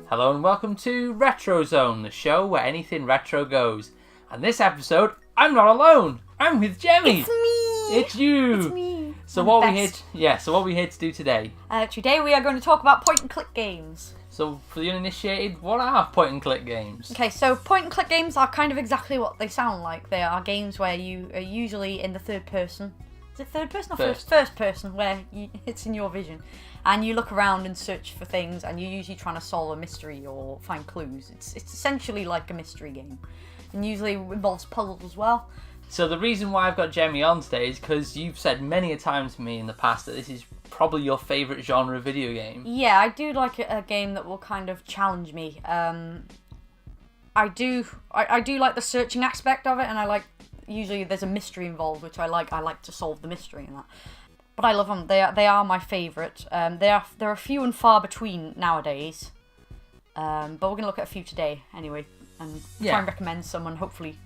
Hello and welcome to Retro Zone, the show where anything retro goes. And this episode, I'm not alone. I'm with Jemmy. It's me. It's you. It's me. So what we here to do today? Today we are going to talk about point-and-click games. So for the uninitiated, what are point-and-click games? Okay, so point-and-click games are kind of exactly what they sound like. They are games where you are usually in the third person. Is it third person or first person, where it's in your vision. And you look around and search for things, and you're usually trying to solve a mystery or find clues. It's essentially like a mystery game. And usually involves puzzles as well. So the reason why I've got Jemmy on today is because you've said many a time to me in the past that this is probably your favourite genre of video game. Yeah, I do like a game that will kind of challenge me. I do like the searching aspect of it, and I like, usually there's a mystery involved, which I like. I like to solve the mystery in that. But I love them. They are my favourite. There are few and far between nowadays. But we're going to look at a few today anyway, and try and recommend some and hopefully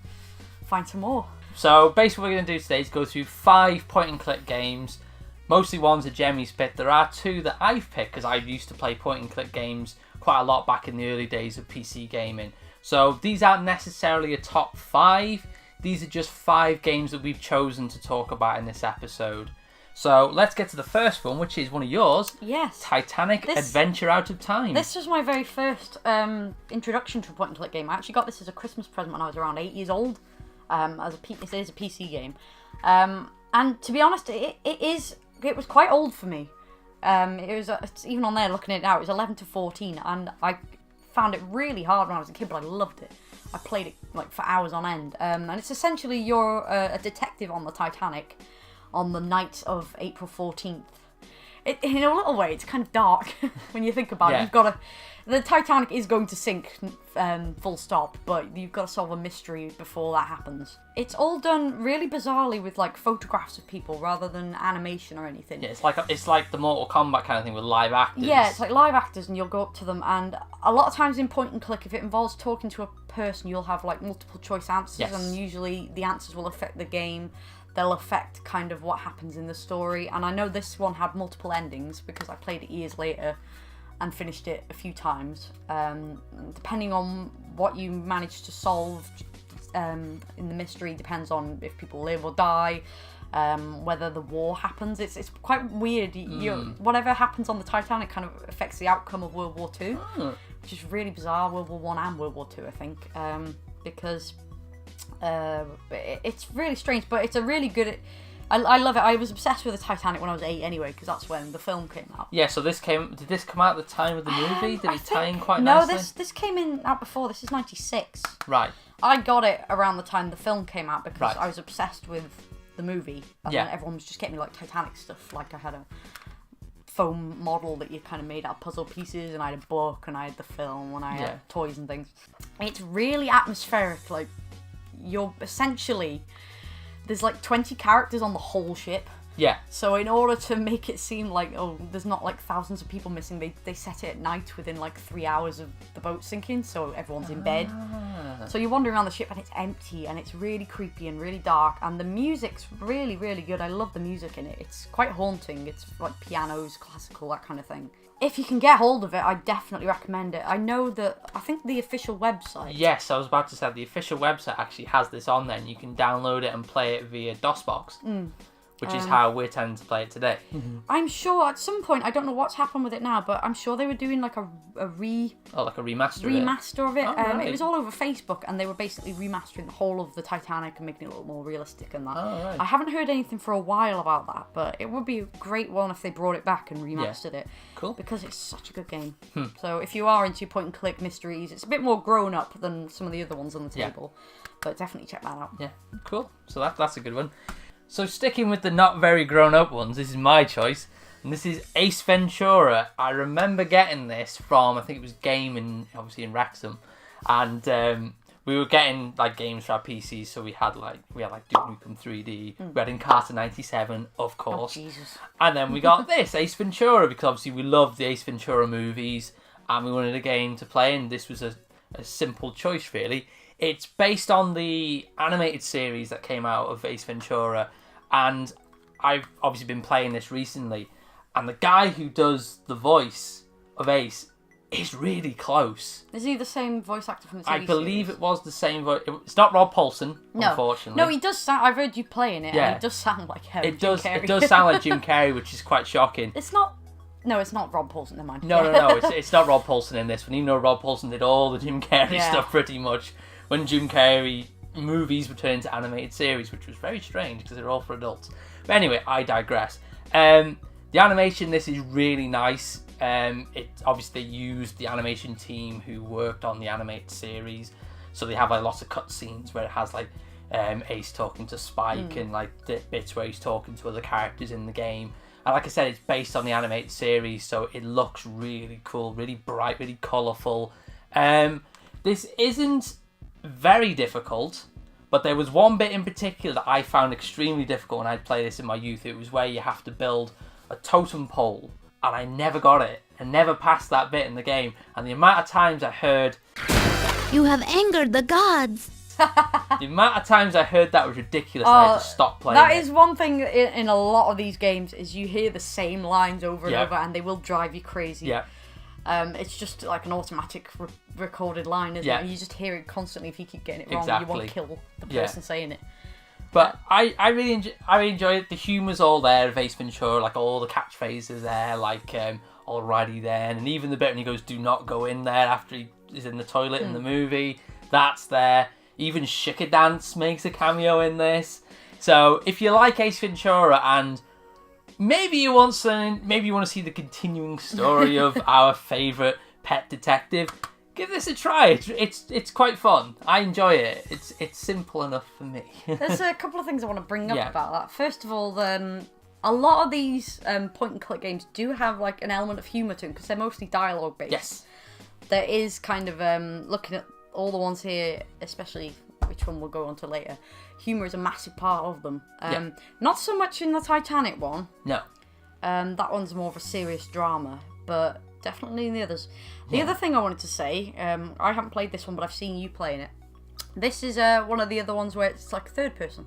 find some more. So basically what we're going to do today is go through 5 point-and-click games, mostly ones that Jemmy's picked. There are 2 that I've picked because I used to play point-and-click games quite a lot back in the early days of PC gaming. So these aren't necessarily a top 5. These are just 5 games that we've chosen to talk about in this episode. So let's get to the first one, which is one of yours. Yes. Titanic Adventure Out of Time. This was my very first introduction to a point-and-click game. I actually got this as a Christmas present when I was around 8 years old. It is a PC game. And to be honest, it was quite old for me. It's even on there looking at it now, it was 11 to 14, and I found it really hard when I was a kid, but I loved it. I played it like for hours on end. And it's essentially you're a detective on the Titanic on the night of April 14th. In a little way, it's kind of dark when you think about it. The Titanic is going to sink, full stop, but you've got to solve a mystery before that happens. It's all done really bizarrely with like photographs of people rather than animation or anything. Yeah, it's like the Mortal Kombat kind of thing with live actors. Yeah, it's like live actors, and you'll go up to them, and a lot of times in point and click, if it involves talking to a person, you'll have like multiple choice answers, and usually the answers will affect the game. They'll affect kind of what happens in the story. And I know this one had multiple endings because I played it years later and finished it a few times. Depending on what you manage to solve in the mystery depends on if people live or die, whether the war happens. It's quite weird. Whatever happens on the Titanic kind of affects the outcome of World War II, which is really bizarre. World War I and World War II, I think, because it's really strange, but it's a really good. I love it. I was obsessed with the Titanic when I was 8 anyway, because that's when the film came out. Yeah, so did this come out at the time of the movie? Did it tie in quite nicely? No, this came out before. This is 96. Right. I got it around the time the film came out because I was obsessed with the movie. And then everyone was just getting me like Titanic stuff. Like I had a foam model that you kind of made out of puzzle pieces, and I had a book, and I had the film, and I had toys and things. It's really atmospheric. Like, you're essentially, there's like 20 characters on the whole ship. Yeah. So in order to make it seem like, there's not like thousands of people missing, they set it at night within like 3 hours of the boat sinking, so everyone's in bed. So you're wandering around the ship and it's empty, and it's really creepy and really dark, and the music's really, really good. I love the music in it. It's quite haunting. It's like pianos, classical, that kind of thing. If you can get hold of it, I definitely recommend it. I think the official website... Yes, I was about to say, the official website actually has this on there, and you can download it and play it via DOSBox. Which is how we're tending to play it today. I'm sure at some point, I don't know what's happened with it now, but I'm sure they were doing like a remaster of it. It was all over Facebook, and they were basically remastering the whole of the Titanic and making it a little more realistic and that. Right. I haven't heard anything for a while about that, but it would be a great one if they brought it back and remastered it. Cool. Because it's such a good game. So if you are into point and click mysteries, it's a bit more grown up than some of the other ones on the table, but definitely check that out. Yeah, cool. So that's a good one. So sticking with the not very grown-up ones, this is my choice, and this is Ace Ventura. I remember getting this from, I think it was Game, obviously in Wrexham, and we were getting like games for our PCs, so we had Duke Nukem 3D, we had Encarta 97, of course, and then we got this, Ace Ventura, because obviously we loved the Ace Ventura movies, and we wanted a game to play, and this was a simple choice, really. It's based on the animated series that came out of Ace Ventura, and I've obviously been playing this recently, and the guy who does the voice of Ace is really close. Is he the same voice actor from the TV I believe series? it was the same voice. It's not Rob Paulson, unfortunately. No, he does sound... I've heard you playing it, and he does sound like him. It does sound like Jim Carrey, which is quite shocking. It's not... No, it's not Rob Paulson, never mind. No, it's not Rob Paulson in this one. Even though Rob Paulson did all the Jim Carrey stuff pretty much when Jim Carrey movies were turned into animated series, which was very strange because they're all for adults. But anyway, I digress. The animation in this is really nice. It obviously used the animation team who worked on the animated series, so they have like lots of cutscenes where it has like Ace talking to Spike and like the bits where he's talking to other characters in the game. And like I said, it's based on the animated series, so it looks really cool, really bright, really colourful. This isn't very difficult, but there was one bit in particular that I found extremely difficult when I'd played this in my youth. It was where you have to build a totem pole, and I never got it. I never passed that bit in the game. And the amount of times I heard... You have angered the gods. The amount of times I heard that was ridiculous, and I had to stop playing That is one thing in a lot of these games, is you hear the same lines over and over, and they will drive you crazy. Yeah. It's just like an automatic recorded line, isn't it? And you just hear it constantly. If you keep getting it wrong, you won't kill the person saying it. But I really enjoy it. The humour's all there of Ace Ventura, like all the catchphrases there, like alrighty then, and even the bit when he goes, "Do not go in there," after he is in the toilet in the movie, that's there. Even Sugar Dance makes a cameo in this. So if you like Ace Ventura and maybe you want to see the continuing story of our favourite pet detective, give this a try. It's quite fun. I enjoy it. It's simple enough for me. There's a couple of things I want to bring up about that. First of all, a lot of these point and click games do have like an element of humour to them because they're mostly dialogue based. Yes. There is kind of looking at all the ones here, especially which one we'll go on to later. Humour is a massive part of them. Not so much in the Titanic one. No. That one's more of a serious drama, but definitely in the others. The other thing I wanted to say, I haven't played this one, but I've seen you playing it. This is one of the other ones where it's like third person.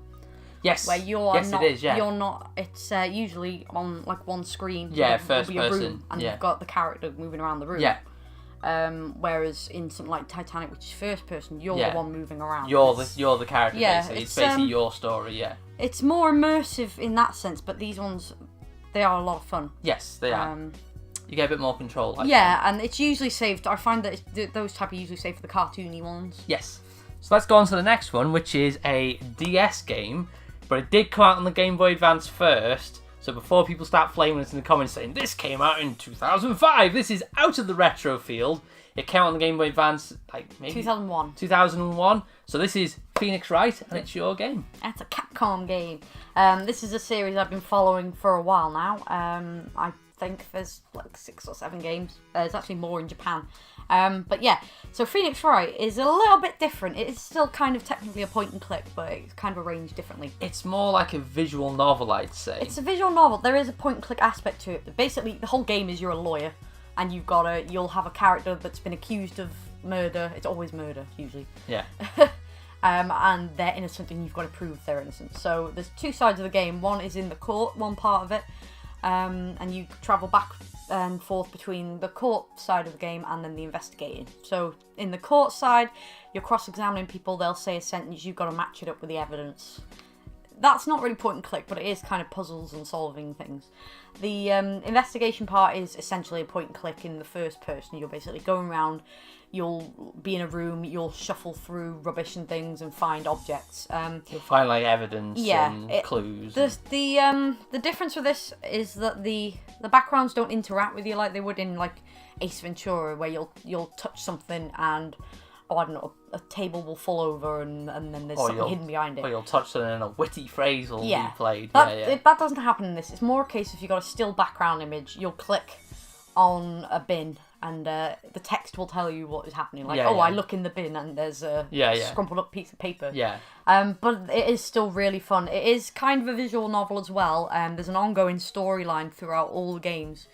Yes. Where you're not. It is, yeah. You're not. It's usually on like one screen. Yeah, there'll first be a person. room, and you've got the character moving around the room. Yeah. Whereas in something like Titanic, which is first person, you're the one moving around. You're the character, basically. It's basically your story, It's more immersive in that sense, but these ones, they are a lot of fun. Yes, they are. You get a bit more control. And it's usually saved. I find that those type are usually saved for the cartoony ones. Yes. So let's go on to the next one, which is a DS game, but it did come out on the Game Boy Advance first. So before people start flaming us in the comments saying, this came out in 2005, this is out of the retro field. It came out on the Game Boy Advance, like maybe... 2001. 2001. So this is Phoenix Wright, and it's your game. It's a Capcom game. This is a series I've been following for a while now. I think there's like 6 or 7 games. There's actually more in Japan. But yeah, so Phoenix Wright is a little bit different. It is still kind of technically a point and click, but it's kind of arranged differently. It's more like a visual novel, I'd say. It's a visual novel. There is a point and click aspect to it, but basically the whole game is you're a lawyer, and you'll have a character that's been accused of murder. It's always murder, usually. Yeah. And they're innocent, and you've got to prove they're innocent. So there's 2 sides of the game. One is in the court, one part of it, and you travel back and forth between the court side of the game and then the investigating. So in the court side, you're cross-examining people. They'll say a sentence. You've got to match it up with the evidence. That's not really point and click, but it is kind of puzzles and solving things. The investigation part is essentially a point and click in the first person. You're basically going around. You'll be in a room, you'll shuffle through rubbish and things and find objects. You'll find like evidence and clues. The difference with this is that the backgrounds don't interact with you like they would in like Ace Ventura, where you'll touch something and I don't know, a table will fall over and then there's something hidden behind it. Or you'll touch something and a witty phrase will be played. That doesn't happen in this. It's more a case if you've got a still background image, you'll click on a bin and the text will tell you what is happening. Like, I look in the bin and there's a scrumpled up piece of paper. Yeah. But it is still really fun. It is kind of a visual novel as well. There's an ongoing storyline throughout all the games.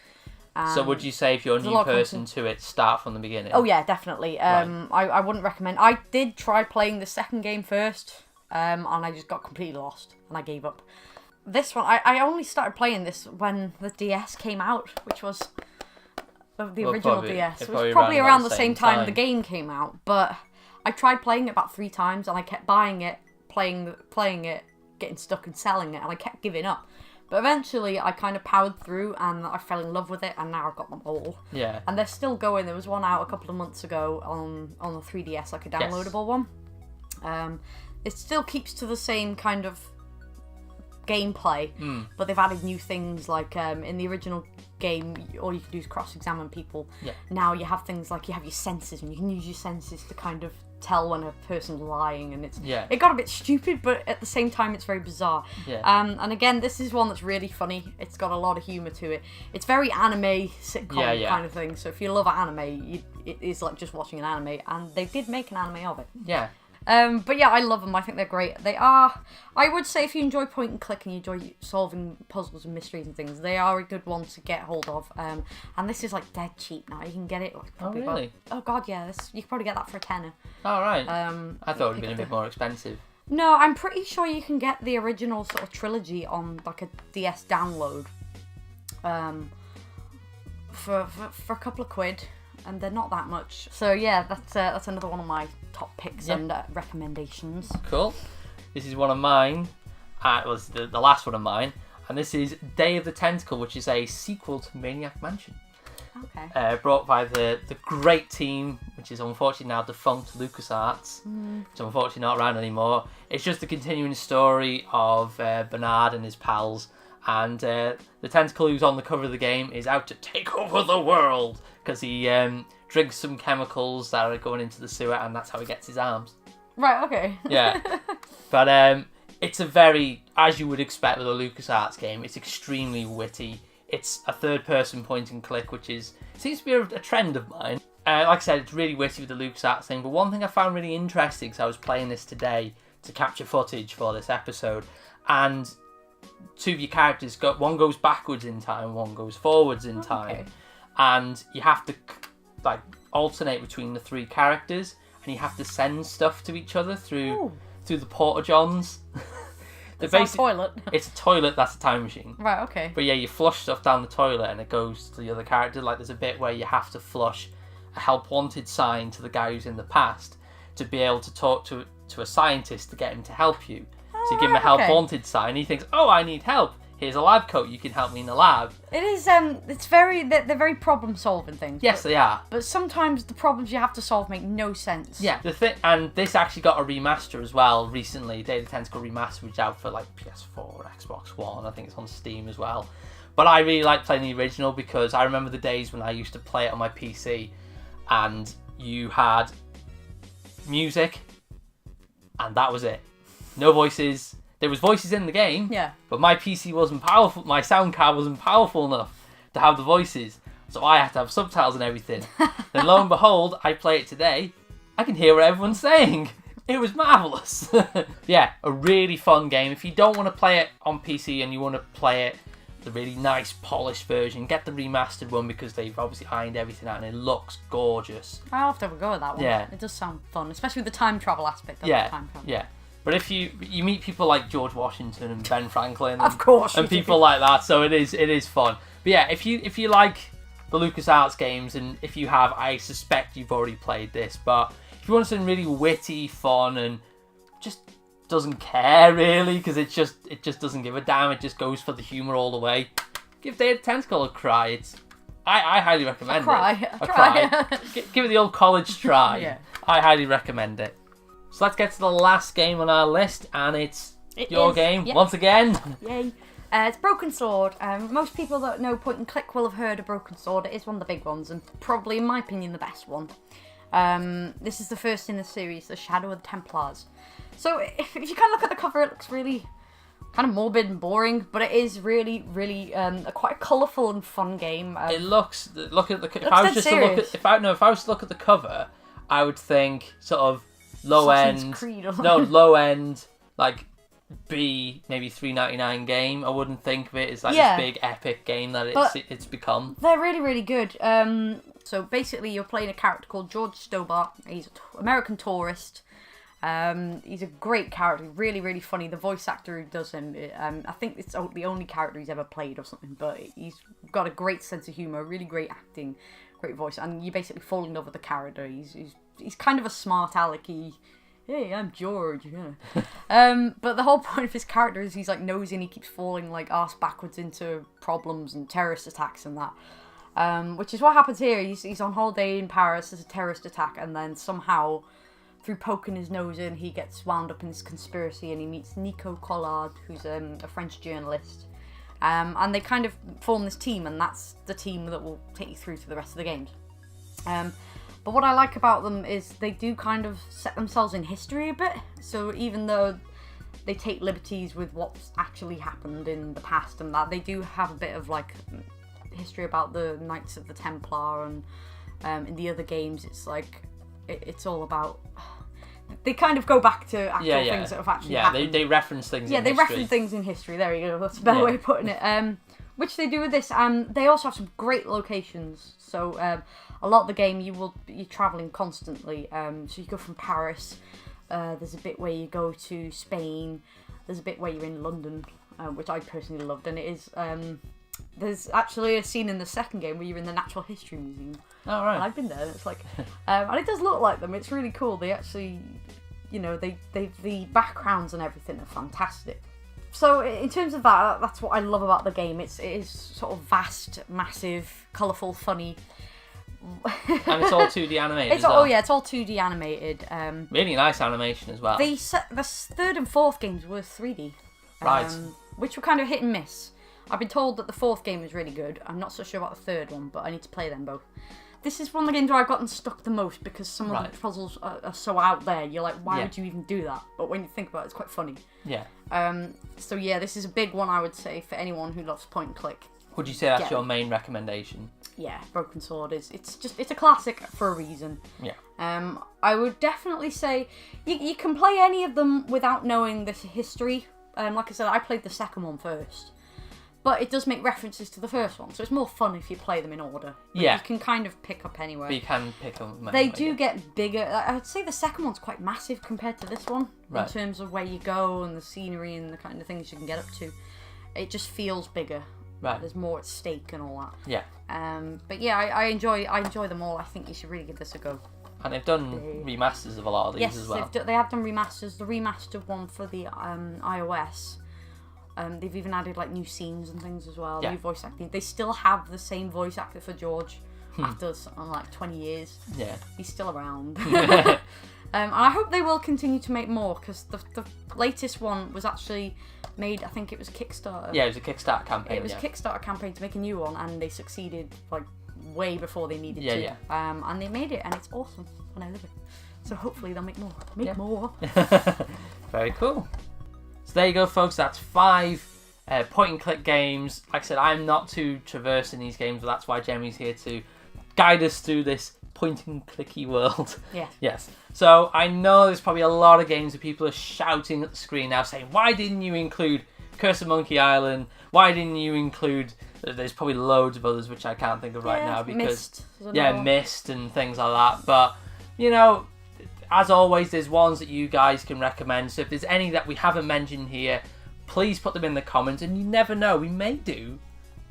So would you say if you're a new person to it, start from the beginning? Oh yeah, definitely. I wouldn't recommend. I did try playing the second game first, and I just got completely lost and I gave up. This one, I only started playing this when the DS came out, which was of the Well, original probably- DS. it It was probably probably ran around about the the same same time time. the game came out, but I tried playing it about 3 times, and I kept buying it, playing it, getting stuck and selling it, and I kept giving up. But eventually, I kind of powered through, and I fell in love with it, and now I've got them all. Yeah. And they're still going. There was one out a couple of months ago on the 3DS, like a downloadable one. It still keeps to the same kind of gameplay, but they've added new things, like in the original game, all you can do is cross-examine people. Yeah. Now you have things like you have your senses, and you can use your senses to kind of tell when a person's lying, and it got a bit stupid, but at the same time it's very bizarre. Yeah. And again, this is one that's really funny. It's got a lot of humour to it. It's very anime sitcom kind of thing, so if you love anime, it is like just watching an anime, and they did make an anime of it. Yeah. But yeah, I love them. I think they're great. They are, I would say, if you enjoy point and click and you enjoy solving puzzles and mysteries and things, they are a good one to get hold of. And this is like dead cheap now. You can get it like probably really? oh god, yeah. You can probably get that for a tenner. All right. I thought it would have been a bit more expensive. No, I'm pretty sure you can get the original sort of trilogy on like a DS download. For a couple of quid. And they're not that much. So yeah, that's another one of my top picks and recommendations. Cool. This is one of mine. It was the last one of mine. And this is Day of the Tentacle, which is a sequel to Maniac Mansion. Okay. Brought by the great team, which is unfortunately now defunct, LucasArts. It's unfortunately not around anymore. It's just a continuing story of Bernard and his pals. And the Tentacle who's on the cover of the game is out to take over the world because he drinks some chemicals that are going into the sewer, and that's how he gets his arms. Right, okay. Yeah. But it's a very, as you would expect with a LucasArts game, it's extremely witty. It's a third-person point-and-click, which seems to be a trend of mine. Like I said, it's really witty with the LucasArts thing, but one thing I found really interesting, because I was playing this today to capture footage for this episode, and 2 of your characters, one goes backwards in time, one goes forwards in time. Okay. And you have to like alternate between the 3 characters, and you have to send stuff to each other through the porta-johns. It's a toilet. It's a toilet that's a time machine. Right, okay. But yeah, you flush stuff down the toilet and it goes to the other character. Like there's a bit where you have to flush a help wanted sign to the guy who's in the past to be able to talk to a scientist to get him to help you. So you give him a help wanted sign, he thinks, oh, I need help. Here's a lab coat, you can help me in the lab. It is, they're very problem-solving things. Yes, they are. But sometimes the problems you have to solve make no sense. Yeah, and this actually got a remaster as well recently. Day of the Tentacle remaster, which is out for like PS4 or Xbox One. I think it's on Steam as well. But I really like playing the original because I remember the days when I used to play it on my PC and you had music and that was it. No voices. There was voices in the game, but my PC wasn't powerful. My sound card wasn't powerful enough to have the voices, so I had to have subtitles and everything. Then lo and behold, I play it today. I can hear what everyone's saying. It was marvelous. Yeah, a really fun game. If you don't want to play it on PC and you want to play it the really nice polished version, get the remastered one because they've obviously ironed everything out and it looks gorgeous. I'll have to have a go at that one. Yeah. It does sound fun, especially with the time travel aspect of Yeah, the time travel. yeah. But if you meet people like George Washington and Ben Franklin, Of course, and people like that, so it is fun. But yeah, if you like the LucasArts games, and if you have, I suspect you've already played this. But if you want something really witty, fun, and just doesn't care really, because it just doesn't give a damn. It just goes for the humor all the way. Give Day of the Tentacle a cry. I highly recommend it. A try. Give it the old college try. Yeah. I highly recommend it. So let's get to the last game on our list, and it's your game once again. Yay. It's Broken Sword. Most people that know point and click will have heard of Broken Sword. It is one of the big ones, and probably, in my opinion, the best one. This is the first in the series, The Shadow of the Templars. So if you kind of look at the cover, it looks really kind of morbid and boring, but it is really, really quite a colourful and fun game. It looks. Look at the. If I was just to look at, if I was to look at the cover, I would think sort of low end. Low end like B, maybe $3.99 game. I wouldn't think of it as like this big epic game that it's become. They're really, really good. So basically, you're playing a character called George Stobart. He's an American tourist. He's a great character, really, really funny. The voice actor who does him, I think it's the only character he's ever played or something, but he's got a great sense of humour, really great acting, great voice, and you basically fall in love with the character. He's kind of a smart alecky, hey, I'm George, yeah. But the whole point of his character is he's like nosy and he keeps falling like arse backwards into problems and terrorist attacks and that. Which is what happens here. He's on holiday in Paris, there's a terrorist attack, and then somehow, through poking his nose in, he gets wound up in this conspiracy and he meets Nico Collard, who's a French journalist. And they kind of form this team, and that's the team that will take you through to the rest of the games. But what I like about them is they do kind of set themselves in history a bit. So even though they take liberties with what's actually happened in the past and that, they do have a bit of like history about the Knights of the Templar, and in the other games it's like it's all about, they kind of go back to actual things that have actually happened. They reference things in history. They reference things in history, there you go, that's a better way of putting it. Which they do with this. They also have some great locations. So a lot of the game you're travelling constantly. So you go from Paris, there's a bit where you go to Spain, there's a bit where you're in London, which I personally loved, and it is... there's actually a scene in the second game where you're in the Natural History Museum. Oh, right. And I've been there, and it's like... and it does look like them, it's really cool. They actually, the backgrounds and everything are fantastic. So in terms of that, that's what I love about the game. It is sort of vast, massive, colourful, funny. And it's all 2D animated as well. Oh yeah, it's all 2D animated. Really nice animation as well. The third and fourth games were 3D. Right. Which were kind of hit and miss. I've been told that the fourth game was really good. I'm not so sure about the third one, but I need to play them both. This is one of the games where I've gotten stuck the most because some of the puzzles are so out there. You're like, why would you even do that? But when you think about it, it's quite funny. Yeah. So yeah, this is a big one, I would say, for anyone who loves point and click. Would you say that's your main recommendation? Yeah, Broken Sword it's a classic for a reason. Yeah. I would definitely say you can play any of them without knowing the history. Like I said, I played the second one first. But it does make references to the first one, so it's more fun if you play them in order. But you can kind of pick up anywhere. But you can pick them. They do get bigger. I would say the second one's quite massive compared to this one. In terms of where you go and the scenery and the kind of things you can get up to. It just feels bigger. Right. There's more at stake and all that. Yeah. But yeah, I enjoy them all. I think you should really give this a go. And they've done remasters of a lot of these as well. Yes, they have done remasters. The remastered one for the iOS... they've even added like new scenes and things as well, new voice acting. They still have the same voice actor for George after like 20 years. Yeah, he's still around. And I hope they will continue to make more, because the latest one was actually made, I think it was Kickstarter. Yeah, it was a Kickstarter campaign. It was a Kickstarter campaign to make a new one, and they succeeded like way before they needed to. Yeah. And they made it, and it's awesome, and I love it. So hopefully they'll make more. More. Very cool. So there you go, folks. That's 5 point-and-click games. Like I said, I'm not too traversed in these games, but that's why Jemmy's here to guide us through this point-and-clicky world. Yeah. Yes. So I know there's probably a lot of games that people are shouting at the screen now, saying, "Why didn't you include Curse of Monkey Island? Why didn't you include?" There's probably loads of others which I can't think of right now because Myst and things like that. But as always, there's ones that you guys can recommend. So if there's any that we haven't mentioned here, please put them in the comments. And you never know, we may do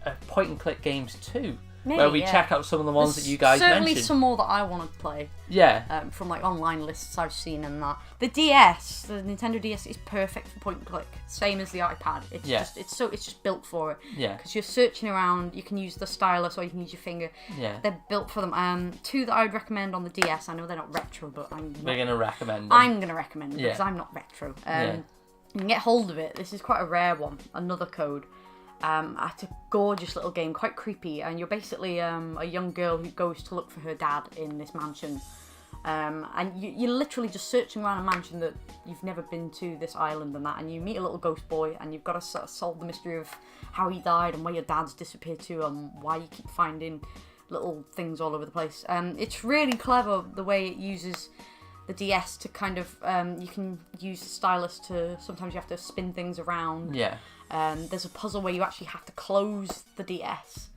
a point-and-click games too. Maybe, where we check out some of the ones that you guys mentioned. Certainly some more that I want to play. Yeah. From like online lists I've seen and that. The DS, the Nintendo DS, is perfect for point and click. Same as the iPad. It's just built for it. Yeah. Because you're searching around, you can use the stylus or you can use your finger. Yeah. They're built for them. 2 that I would recommend on the DS. I know they're not retro, but we're gonna recommend them. I'm gonna recommend them because I'm not retro. You can get hold of it. This is quite a rare one. Another Code. It's a gorgeous little game, quite creepy, and you're basically a young girl who goes to look for her dad in this mansion. And you're literally just searching around a mansion that you've never been to, this island and that, and you meet a little ghost boy, and you've got to sort of solve the mystery of how he died and where your dad's disappeared to and why you keep finding little things all over the place. It's really clever the way it uses the DS to kind of, you can use the stylus to, sometimes you have to spin things around. Yeah. There's a puzzle where you actually have to close the DS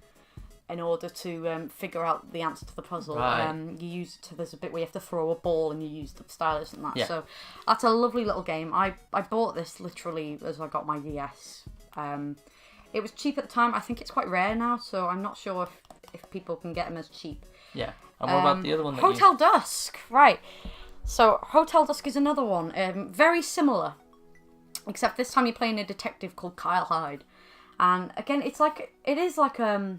in order to figure out the answer to the puzzle. Right. You use it to, there's a bit where you have to throw a ball and you use the stylus and that. Yeah. So that's a lovely little game. I bought this literally as I got my DS. It was cheap at the time. I think it's quite rare now, so I'm not sure if people can get them as cheap. Yeah. And what about the other one? That Hotel Dusk. Right. So Hotel Dusk is another one. Very similar, except this time you're playing a detective called Kyle Hyde. And again, it is like a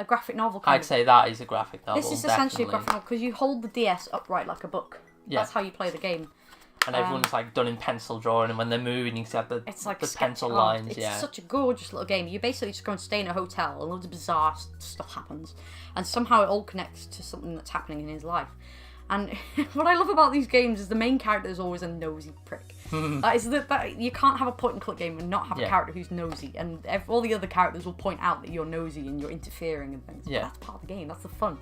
graphic novel kind I'd say that is a graphic novel. This is essentially a graphic novel because you hold the DS upright like a book. Yeah. That's how you play the game. And everyone's like done in pencil drawing, and when they're moving, you can see the pencil lines. It's such a gorgeous little game. You basically just go and stay in a hotel, and loads of bizarre stuff happens, and somehow it all connects to something that's happening in his life. And what I love about these games is the main character is always a nosy prick. that you can't have a point and click game and not have a character who's nosy, and all the other characters will point out that you're nosy and you're interfering and things. But that's part of the game. That's the fun.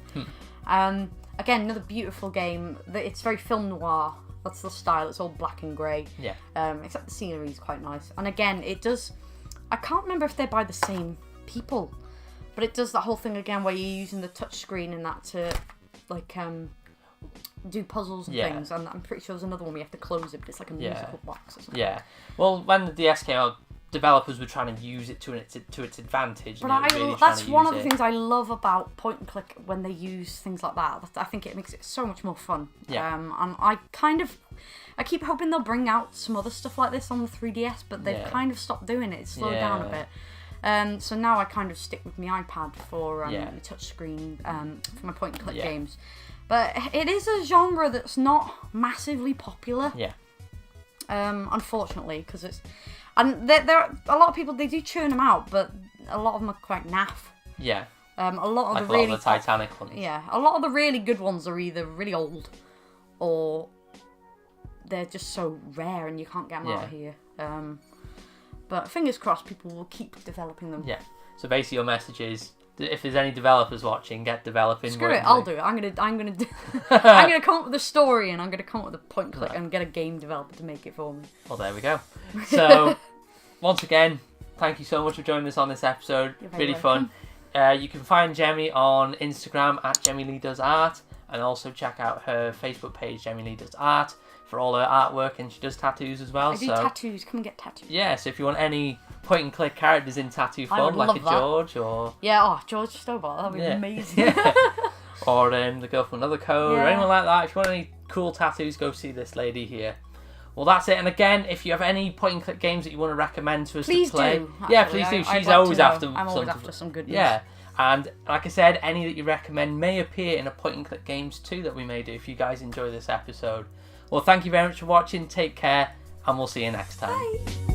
Again, another beautiful game. It's very film noir. That's the style. It's all black and grey. Yeah. Except the scenery is quite nice. And again, it does. I can't remember if they're by the same people, but it does that whole thing again where you're using the touch screen and that to do puzzles and things. And I'm pretty sure there's another one where you have to close it, but it's like a musical box or something. Yeah. Well, when the DS came out, developers were trying to use it to its advantage. But that's one of the things I love about point and click when they use things like that. I think it makes it so much more fun. Yeah. And I keep hoping they'll bring out some other stuff like this on the 3DS, but they've kind of stopped doing it. It's slowed down a bit. So now I kind of stick with my iPad for the touchscreen for my point and click games. But it is a genre that's not massively popular. Yeah. Unfortunately, because it's. And there are a lot of people, they do churn them out, but a lot of them are quite naff. Yeah. A lot of the Titanic ones. Yeah. A lot of the really good ones are either really old or they're just so rare and you can't get them out of here. But fingers crossed people will keep developing them. Yeah. So basically your message is, if there's any developers watching, get developing. Screw it, I'll do it. I'm gonna I'm gonna come up with a story and I'm gonna come up with a point and click and get a game developer to make it for me. Well, there we go. So once again, thank you so much for joining us on this episode. Really fun. You can find Jemmy on Instagram at Jemmy Lee Does Art, and also check out her Facebook page, Jemmy Lee Does Art, for all her artwork, and she does tattoos as well. I do tattoos. Come and get tattoos. Yeah, so if you want any point and click characters in tattoo form, like a George or George Stobart, that'd be amazing. Or the Girl from Another Code, or anyone like that. If you want any cool tattoos, go see this lady here. Well, that's it. And again, if you have any point and click games that you want to recommend to us to play, please do. She's always after. I'm always after some good news. Yeah. And like I said, any that you recommend may appear in a point and click games too that we may do if you guys enjoy this episode. Well, thank you very much for watching. Take care, and we'll see you next time. Bye.